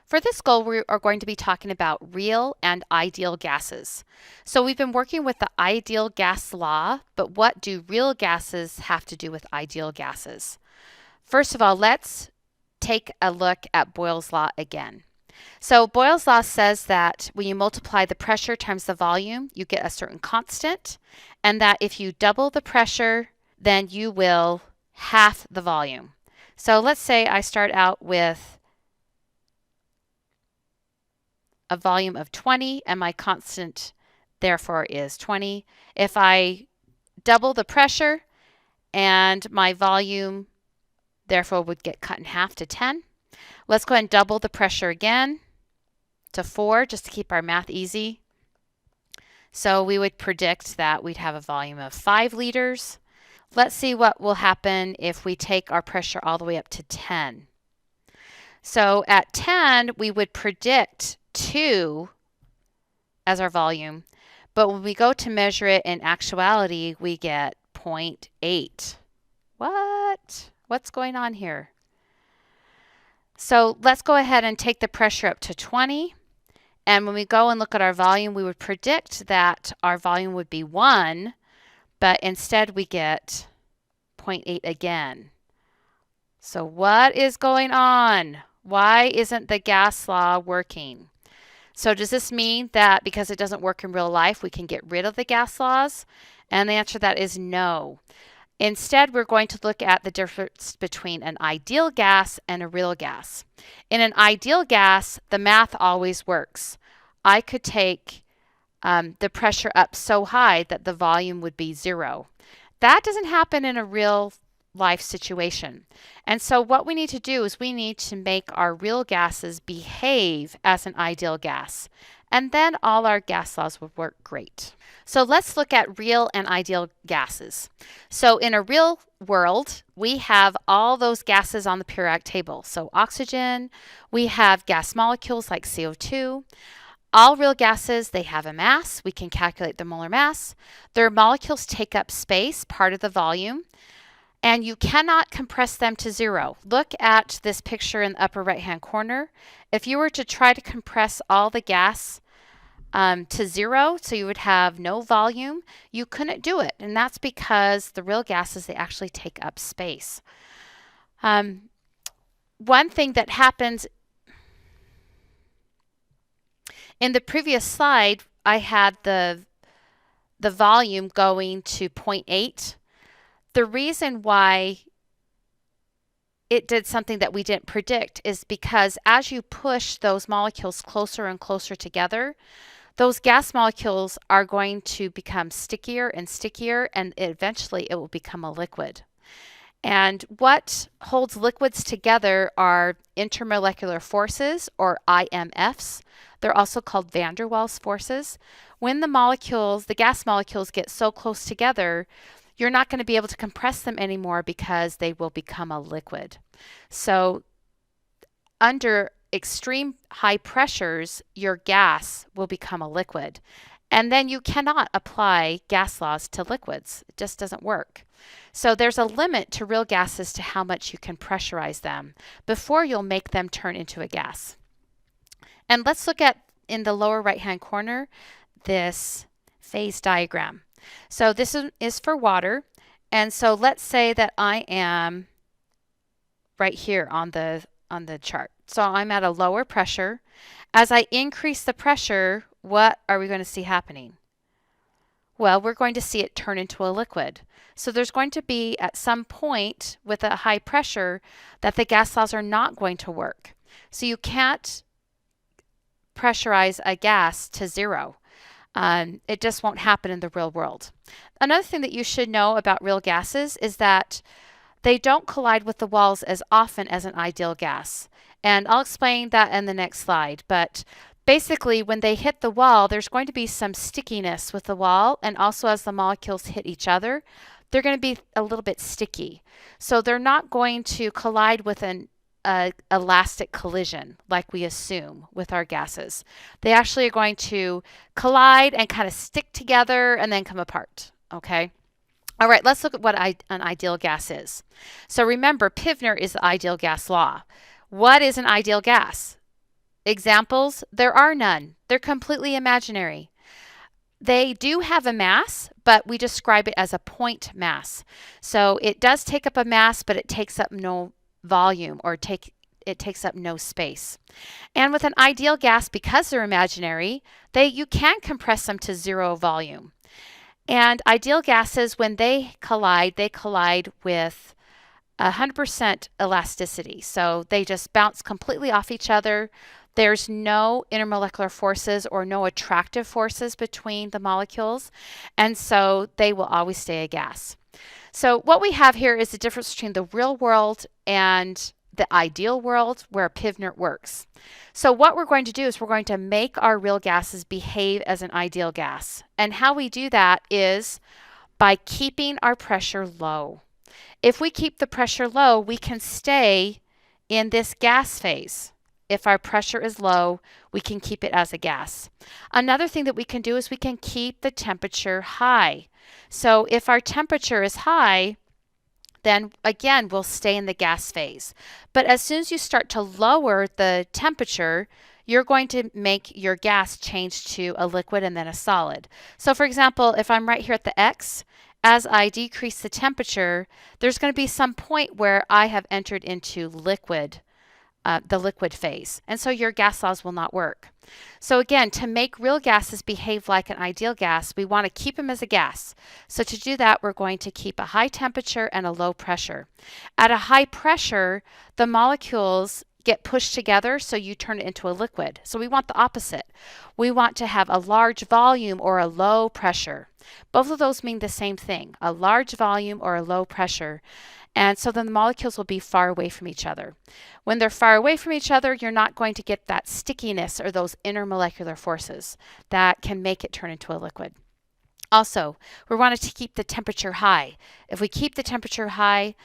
For this goal, we are going to be talking about real and ideal gases. So we've been working with the ideal gas law, but what do real gases have to do with ideal gases? First of all, let's take a look at Boyle's law again. So Boyle's law says that when you multiply the pressure times the volume, you get a certain constant, and that if you double the pressure, then you will half the volume. So let's say I start out with a volume of 20 and my constant therefore is 20. If I double the pressure and my volume therefore would get cut in half to 10. Let's go ahead and double the pressure again to 4 just to keep our math easy. So we would predict that we'd have a volume of 5 liters. Let's see what will happen if we take our pressure all the way up to 10. So at 10, we would predict 2 as our volume, but when we go to measure it in actuality, we get 0.8. What? What's going on here? So let's go ahead and take the pressure up to 20. And when we go and look at our volume, we would predict that our volume would be 1, but instead we get 0.8 again. So what is going on? Why isn't the gas law working? So does this mean that because it doesn't work in real life, we can get rid of the gas laws? And the answer to that is no. Instead, we're going to look at the difference between an ideal gas and a real gas. In an ideal gas, the math always works. I could take the pressure up so high that the volume would be 0. That doesn't happen in a real life situation. And so what we need to do is we need to make our real gases behave as an ideal gas. And then all our gas laws would work great. So let's look at real and ideal gases. So in a real world, we have all those gases on the periodic table. So oxygen, we have gas molecules like CO2. All real gases, they have a mass. We can calculate the molar mass. Their molecules take up space, part of the volume, and you cannot compress them to 0. Look at this picture in the upper right-hand corner. If you were to try to compress all the gas to 0, so you would have no volume, you couldn't do it. And that's because the real gases, they actually take up space. One thing that happens in the previous slide, I had the volume going to 0.8. The reason why it did something that we didn't predict is because as you push those molecules closer and closer together, those gas molecules are going to become stickier and stickier, and eventually it will become a liquid. And what holds liquids together are intermolecular forces, or IMFs. They're also called van der Waals forces. When the gas molecules get so close together, you're not going to be able to compress them anymore because they will become a liquid. So under extreme high pressures, your gas will become a liquid. And then you cannot apply gas laws to liquids. It just doesn't work. So there's a limit to real gases to how much you can pressurize them before you'll make them turn into a gas. And let's look at, in the lower right-hand corner, this phase diagram. So this is for water. And so let's say that I am right here on the chart. So I'm at a lower pressure. As I increase the pressure, what are we going to see happening? Well, we're going to see it turn into a liquid. So there's going to be at some point with a high pressure that the gas laws are not going to work. So you can't pressurize a gas to 0. It just won't happen in the real world. Another thing that you should know about real gases is that they don't collide with the walls as often as an ideal gas. And I'll explain that in the next slide. But basically, when they hit the wall, there's going to be some stickiness with the wall. And also as the molecules hit each other, they're going to be a little bit sticky. So they're not going to collide with an elastic collision like we assume with our gases. They actually are going to collide and kind of stick together and then come apart. Okay? All right, let's look at what an ideal gas is. So remember, Pivner is the ideal gas law. What is an ideal gas? examples, there are none. They're completely imaginary. They do have a mass, but we describe it as a point mass. So it does take up a mass, but it takes up no volume or it takes up no space. And with an ideal gas, because they're imaginary, you can compress them to zero volume. And ideal gases, when they collide with 100% elasticity. So they just bounce completely off each other. There's no intermolecular forces or no attractive forces between the molecules, and so they will always stay a gas. So what we have here is the difference between the real world and the ideal world where Pivnert works. So what we're going to do is we're going to make our real gases behave as an ideal gas. And how we do that is by keeping our pressure low. If we keep the pressure low, we can stay in this gas phase. If our pressure is low, we can keep it as a gas. Another thing that we can do is we can keep the temperature high. So if our temperature is high, then again, we'll stay in the gas phase. But as soon as you start to lower the temperature, you're going to make your gas change to a liquid and then a solid. So for example, if I'm right here at the X, as I decrease the temperature, there's going to be some point where I have entered into the liquid phase. And so your gas laws will not work. So again, to make real gases behave like an ideal gas, we want to keep them as a gas. So to do that, we're going to keep a high temperature and a low pressure. At a high pressure, the molecules get pushed together, so you turn it into a liquid. So we want the opposite. We want to have a large volume or a low pressure. Both of those mean the same thing, a large volume or a low pressure. And so then the molecules will be far away from each other. When they're far away from each other, you're not going to get that stickiness or those intermolecular forces that can make it turn into a liquid. Also, we want to keep the temperature high. If we keep the temperature high,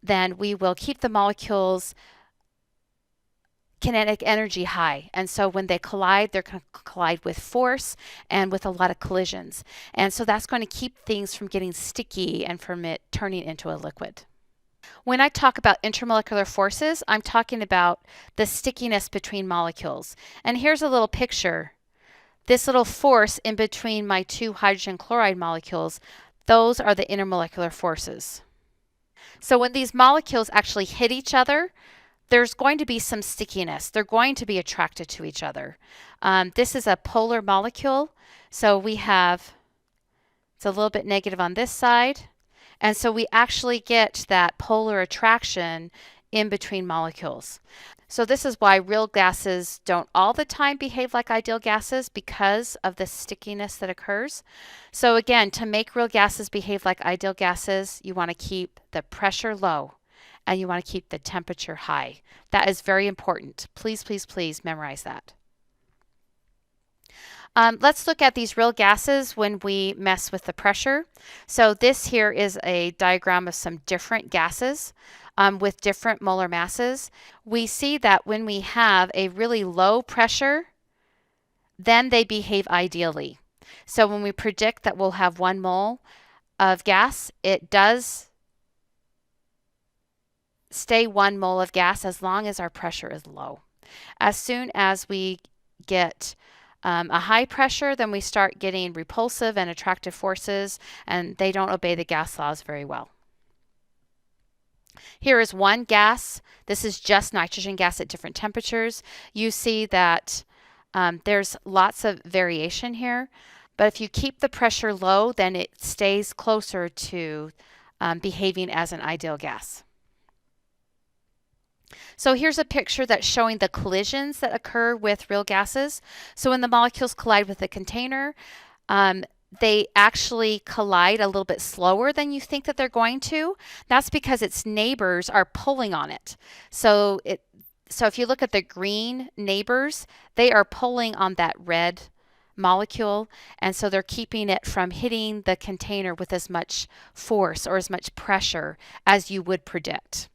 then we will keep the molecules kinetic energy high. And so when they collide, they're going to collide with force and with a lot of collisions. And so that's going to keep things from getting sticky and from it turning into a liquid. When I talk about intermolecular forces, I'm talking about the stickiness between molecules. And here's a little picture. This little force in between my two hydrogen chloride molecules, those are the intermolecular forces. So when these molecules actually hit each other, there's going to be some stickiness. They're going to be attracted to each other. This is a polar molecule. So it's a little bit negative on this side. And so we actually get that polar attraction in between molecules. So this is why real gases don't all the time behave like ideal gases, because of the stickiness that occurs. So again, to make real gases behave like ideal gases, you want to keep the pressure low and you want to keep the temperature high. That is very important. Please, please, please memorize that. Let's look at these real gases when we mess with the pressure. So this here is a diagram of some different gases with different molar masses. We see that when we have a really low pressure, then they behave ideally. So when we predict that we'll have 1 mole of gas, it does stay 1 mole of gas as long as our pressure is low. As soon as we get a high pressure, then we start getting repulsive and attractive forces, and they don't obey the gas laws very well. Here is one gas. This is just nitrogen gas at different temperatures. You see that there's lots of variation here, but if you keep the pressure low, then it stays closer to behaving as an ideal gas. So here's a picture that's showing the collisions that occur with real gases. So when the molecules collide with the container, they actually collide a little bit slower than you think that they're going to. That's because its neighbors are pulling on it. So if you look at the green neighbors, they are pulling on that red molecule, and so they're keeping it from hitting the container with as much force or as much pressure as you would predict.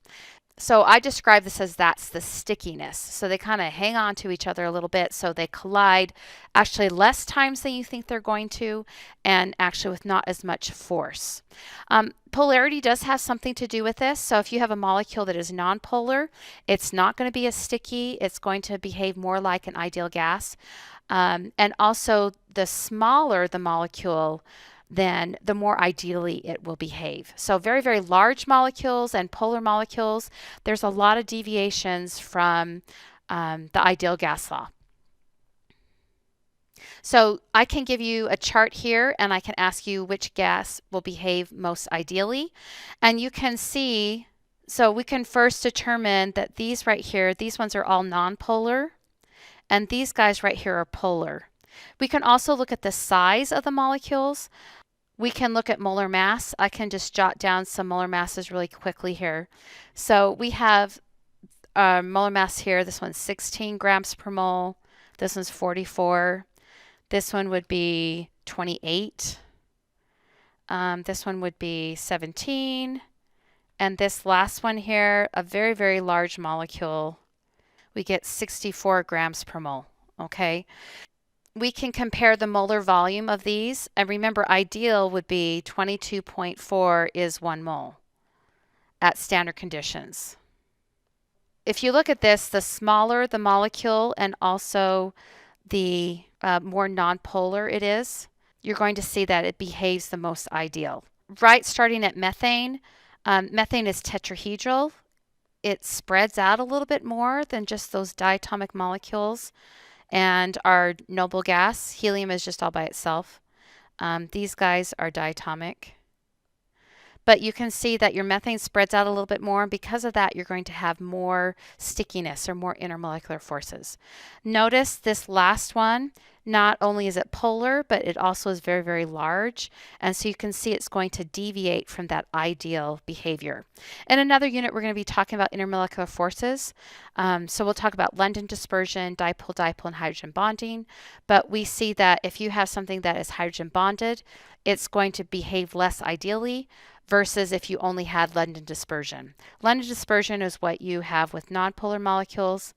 So I describe this as that's the stickiness. So they kind of hang on to each other a little bit. So they collide actually less times than you think they're going to, and actually with not as much force. Polarity does have something to do with this. So if you have a molecule that is nonpolar, it's not going to be as sticky. It's going to behave more like an ideal gas. And also, the smaller the molecule, then the more ideally it will behave. So very, very large molecules and polar molecules, there's a lot of deviations from the ideal gas law. So I can give you a chart here and I can ask you which gas will behave most ideally. And you can see, so we can first determine that these right here, these ones are all nonpolar, and these guys right here are polar. We can also look at the size of the molecules. We can look at molar mass. I can just jot down some molar masses really quickly here. So we have molar mass here. This one's 16 grams per mole. This one's 44. This one would be 28. This one would be 17. And this last one here, a very, very large molecule, we get 64 grams per mole. Okay. We can compare the molar volume of these. And remember, ideal would be 22.4 is 1 mole at standard conditions. If you look at this, the smaller the molecule and also the more nonpolar it is, you're going to see that it behaves the most ideal. Right, starting at methane, methane is tetrahedral. It spreads out a little bit more than just those diatomic molecules. And our noble gas, helium, is just all by itself. These guys are diatomic. But you can see that your methane spreads out a little bit more, and because of that, you're going to have more stickiness or more intermolecular forces. Notice this last one, not only is it polar, but it also is very, very large. And so you can see it's going to deviate from that ideal behavior. In another unit, we're going to be talking about intermolecular forces. So we'll talk about London dispersion, dipole-dipole, and hydrogen bonding. But we see that if you have something that is hydrogen bonded, it's going to behave less ideally versus if you only had London dispersion. London dispersion is what you have with nonpolar molecules.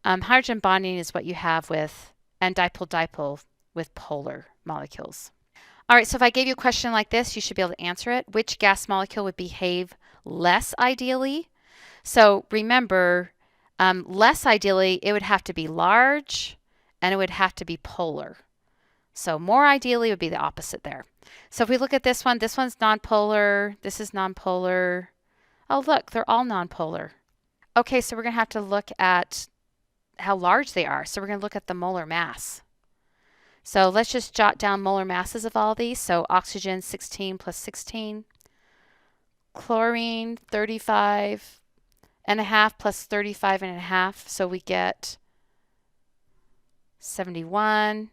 Hydrogen bonding is what you have with, and dipole-dipole with polar molecules. All right, so if I gave you a question like this, you should be able to answer it. Which gas molecule would behave less ideally? So remember, less ideally, it would have to be large and it would have to be polar. So more ideally would be the opposite there. So if we look at this one's nonpolar, this is nonpolar. Oh, look, they're all nonpolar. Okay, so we're going to have to look at how large they are. So we're going to look at the molar mass. So let's just jot down molar masses of all these. So oxygen, 16 plus 16. Chlorine, 35.5 plus 35.5. So we get 71.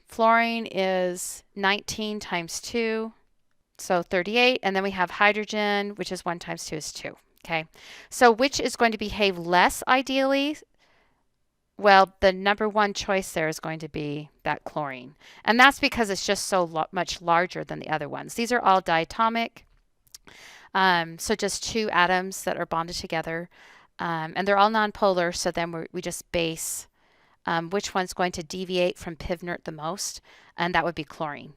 Fluorine is 19 times 2, so 38. And then we have hydrogen, which is 1 times 2 is 2. Okay, so which is going to behave less ideally? Well, the number one choice there is going to be that chlorine. And that's because it's just so much larger than the other ones. These are all diatomic. So just 2 atoms that are bonded together. And they're all nonpolar, so then we just base which one's going to deviate from pivnert the most, and that would be chlorine.